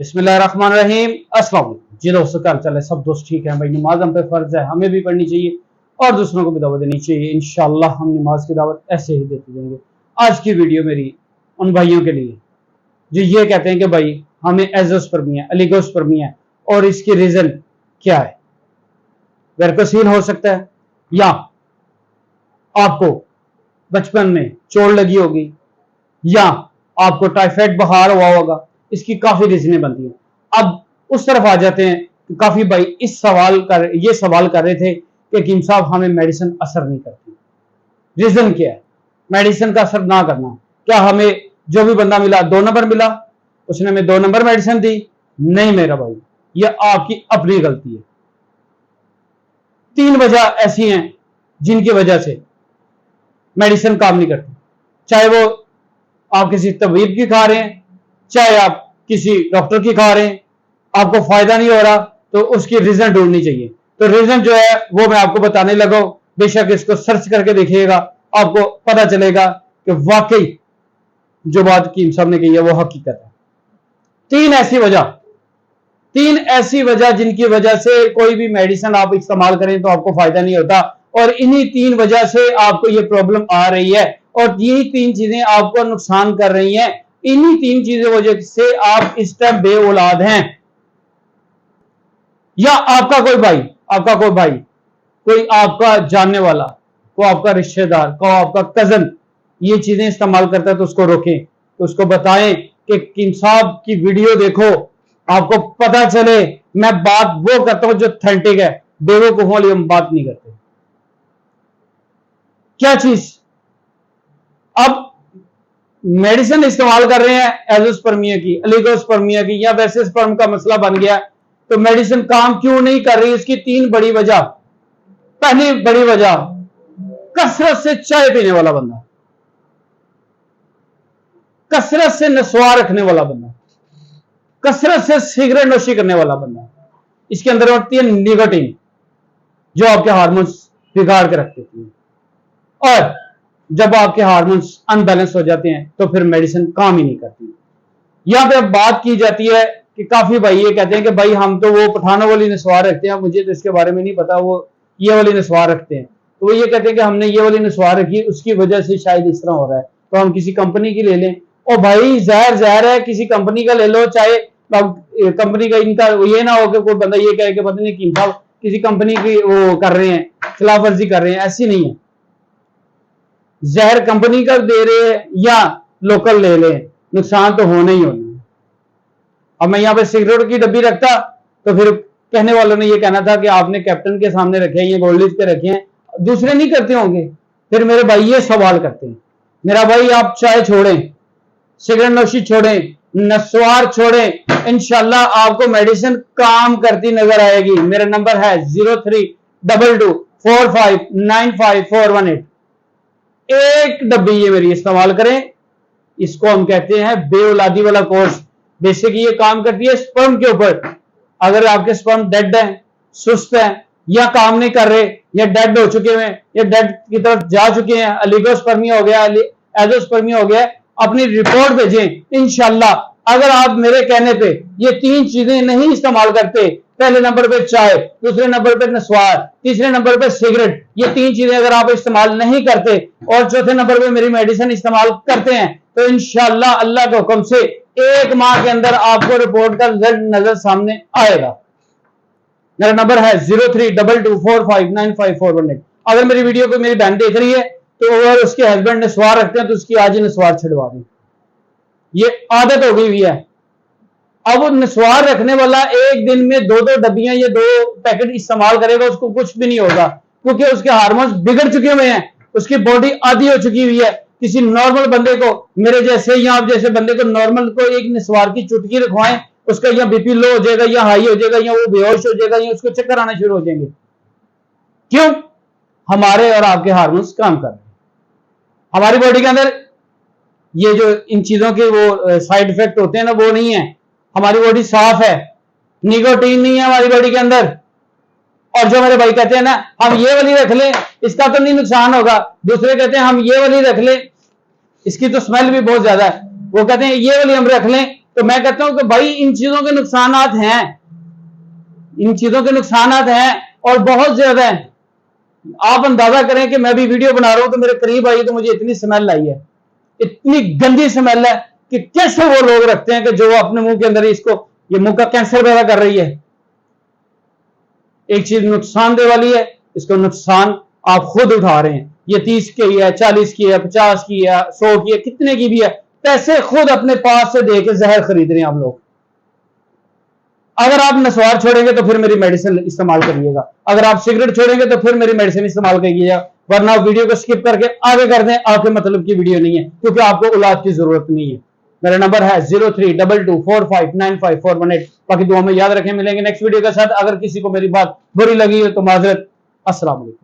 बिस्मिल्लाहिर्रहमानिर्रहीम। अस्सलाम वालेकुम जी दोस्तों, क्या चल है? सब दोस्त ठीक है भाई। नमाज हम पे फर्ज है, हमें भी पढ़नी चाहिए और दूसरों को भी दावत देनी चाहिए। इंशाअल्लाह हम नमाज की दावत ऐसे ही देते जाएंगे। आज की वीडियो मेरी उन भाइयों के लिए जो ये कहते हैं कि भाई हमें एजोस्पर्मिया एलिगोस्पर्मिया है और इसकी रीजन क्या है। वेरिकोसिल हो सकता है, या आपको बचपन में चोट लगी होगी, या आपको टाइफाइड बुखार हुआ होगा। इसकी काफी रीजनें बनती हैं। अब उस तरफ आ जाते हैं कि काफी भाई ये सवाल कर रहे थे कि हकीम साहब हमें मेडिसिन असर नहीं करती। रीजन क्या है मेडिसिन का असर ना करना? क्या हमें जो भी बंदा मिला 2 नंबर मिला, उसने हमें 2 नंबर मेडिसिन दी? नहीं मेरा भाई, यह आपकी अपनी गलती है। 3 वजह ऐसी हैं जिनकी वजह से मेडिसिन काम नहीं करती। चाहे वो आप किसी तबीब की खा रहे हैं, चाहे आप किसी डॉक्टर की खा रहे हैं, आपको फायदा नहीं हो रहा, तो उसकी रीजन ढूंढनी चाहिए। तो रीजन जो है वो मैं आपको बताने लगा हूं। बेशक इसको सर्च करके देखिएगा, आपको पता चलेगा कि वाकई जो बात हकीम साहब ने कही है वो हकीकत है। 3 ऐसी वजह जिनकी वजह से कोई भी मेडिसिन आप इस्तेमाल करें तो आपको फायदा नहीं होता, और इन्हीं 3 वजह से आपको ये प्रॉब्लम आ रही है, और यही 3 चीजें आपको नुकसान कर रही हैं। इन्हीं 3 चीजों वजह से आप इस टाइम बे औलाद हैं, या आपका कोई भाई, कोई आपका जानने वाला, कोई आपका रिश्तेदार, कोई आपका कजन ये चीजें इस्तेमाल करता है तो उसको रोकें, तो उसको बताएं कि हकीम साहब की वीडियो देखो, आपको पता चले। मैं बात वो करता हूं जो ऑथेंटिक है, बेवकूफों वाली हम बात नहीं करते। क्या चीज? अब मेडिसिन इस्तेमाल कर रहे हैं एजोस्पर्मिया की, एलिगोस्पर्मिया की, या वैसे स्पर्म का मसला बन गया, तो मेडिसिन काम क्यों नहीं कर रही? इसकी 3 बड़ी वजह। पहली बड़ी वजह, कसरत से चाय पीने वाला बंदा, कसरत से नस्वार रखने वाला बंदा, कसरत से सिगरेट नोशी करने वाला बंदा। इसके अंदर होती है निकोटीन, जो आपके हार्मोन्स बिगाड़ के रख देती है, और जब आपके हार्मोन्स अनबैलेंस हो जाते हैं तो फिर मेडिसिन काम ही नहीं करती। यहां पे अब बात की जाती है कि काफी भाई ये कहते हैं कि भाई हम तो वो पठानों वाली नस्वार रखते हैं, मुझे तो इसके बारे में नहीं पता, वो ये वाली नस्वार रखते हैं। तो वो ये कहते हैं कि हमने ये वाली नस्वार रखी, उसकी वजह से शायद इस तरह हो रहा है, तो हम किसी कंपनी की ले लें। और भाई जहर है, किसी कंपनी का ले लो, चाहे कंपनी का इनका ये ना हो कि कोई बंदा ये कहे कि पता नहीं हकीम साहब किसी कंपनी की वो कर रहे हैं, खिलाफवर्जी कर रहे हैं। ऐसी नहीं है। जहर कंपनी का दे रहे हैं या लोकल ले लें, नुकसान तो होना ही होना है। अब मैं यहाँ पे सिगरेट की डब्बी रखता तो फिर कहने वालों ने ये कहना था कि आपने कैप्टन के सामने रखे हैं, ये गोल्डीज पे रखे हैं, दूसरे नहीं करते होंगे। फिर मेरे भाई ये सवाल करते हैं, मेरा भाई आप चाय छोड़ें, सिगरेट नोशी छोड़ें, नस्वार छोड़ें, इंशाल्लाह आपको मेडिसिन काम करती नजर आएगी। मेरा नंबर है 0322459548। एक डब्बी ये मेरी इस्तेमाल करें। इसको हम कहते हैं बेऔलादी वाला कोर्स। बेसिक ये काम करती है स्पर्म के ऊपर। अगर आपके स्पर्म डेड है, सुस्त है, या काम नहीं कर रहे, या डेड हो चुके हैं, या डेड की तरफ जा चुके हैं, एलिगोस्पर्मिया हो गया, एजोस्पर्मिया हो गया, अपनी रिपोर्ट भेजें। इंशाल्लाह अगर आप मेरे कहने पे ये 3 चीजें नहीं इस्तेमाल करते, पहले नंबर पे चाय, दूसरे नंबर पे नस्वार, तीसरे नंबर पे सिगरेट, ये 3 चीजें अगर आप इस्तेमाल नहीं करते और चौथे नंबर पे मेरी मेडिसिन इस्तेमाल करते हैं, तो इंशाल्लाह अल्लाह के हुक्म से 1 माह के अंदर आपको रिपोर्ट का रिजल्ट नजर सामने आएगा। मेरा नंबर है 0322459548। अगर मेरी वीडियो को मेरी बहन देख रही है तो अगर उसके हस्बैंड नस्वार रखते हैं तो उसकी आज ही नस्वार छुड़वा दें। ये आदत हो गई हुई है। अब वो नस्वार रखने वाला एक दिन में 2-2 डब्बियां या 2 पैकेट इस्तेमाल करेगा, उसको कुछ भी नहीं होगा, क्योंकि उसके हार्मोन्स बिगड़ चुके हुए हैं, उसकी बॉडी आधी हो चुकी हुई है। किसी नॉर्मल बंदे को, मेरे जैसे या आप जैसे बंदे को, नॉर्मल को एक नस्वार की चुटकी रखवाएं, उसका या बीपी लो हो जाएगा, या हाई हो जाएगा, या वो बेहोश हो जाएगा, या उसको चक्कर आना शुरू हो जाएंगे। क्यों? हमारे और आपके हार्मोन्स काम कर रहे हैं। हमारी बॉडी के अंदर ये जो इन चीजों के वो साइड इफेक्ट होते हैं ना, वो नहीं है। हमारी बॉडी साफ है, निकोटीन नहीं है हमारी बॉडी के अंदर। और जो मेरे भाई कहते हैं ना हम ये वाली रख लें, इसका तो नहीं नुकसान होगा, दूसरे कहते हैं हम ये वाली रख लें, इसकी तो स्मेल भी बहुत ज्यादा है, वो कहते हैं ये वाली हम रख लें तो मैं कहता हूं कि भाई इन चीजों के नुकसानात हैं, इन चीजों के नुकसानात हैं और बहुत ज्यादा हैं। आप अंदाजा करें कि मैं भी वीडियो बना रहा हूं तो मेरे करीब आई तो मुझे इतनी स्मेल आई है, इतनी गंदी स्मेल है कि कैसे वो लोग रखते हैं कि जो अपने मुंह के अंदर इसको, ये मुंह का कैंसर पैदा कर रही है। एक चीज नुकसानदेह वाली है, इसको नुकसान आप खुद उठा रहे हैं। ये 30 की है, 40 की है, 50 की है, 100 की है, कितने की भी है, पैसे खुद अपने पास से दे के जहर खरीद रहे हैं आप लोग। अगर आप नस्वार छोड़ेंगे तो फिर मेरी मेडिसिन इस्तेमाल करिएगा, अगर आप सिगरेट छोड़ेंगे तो फिर मेरी मेडिसिन इस्तेमाल करिएगा, वरना आप वीडियो को स्किप करके आगे कर दें, आपके मतलब की वीडियो नहीं है, क्योंकि आपको औलाद की जरूरत नहीं है। मेरा नंबर है 0322459548। बाकी दुआ में याद रखें, मिलेंगे नेक्स्ट वीडियो के साथ। अगर किसी को मेरी बात बुरी लगी हो तो माजरत। अस्सलाम वालेकुम।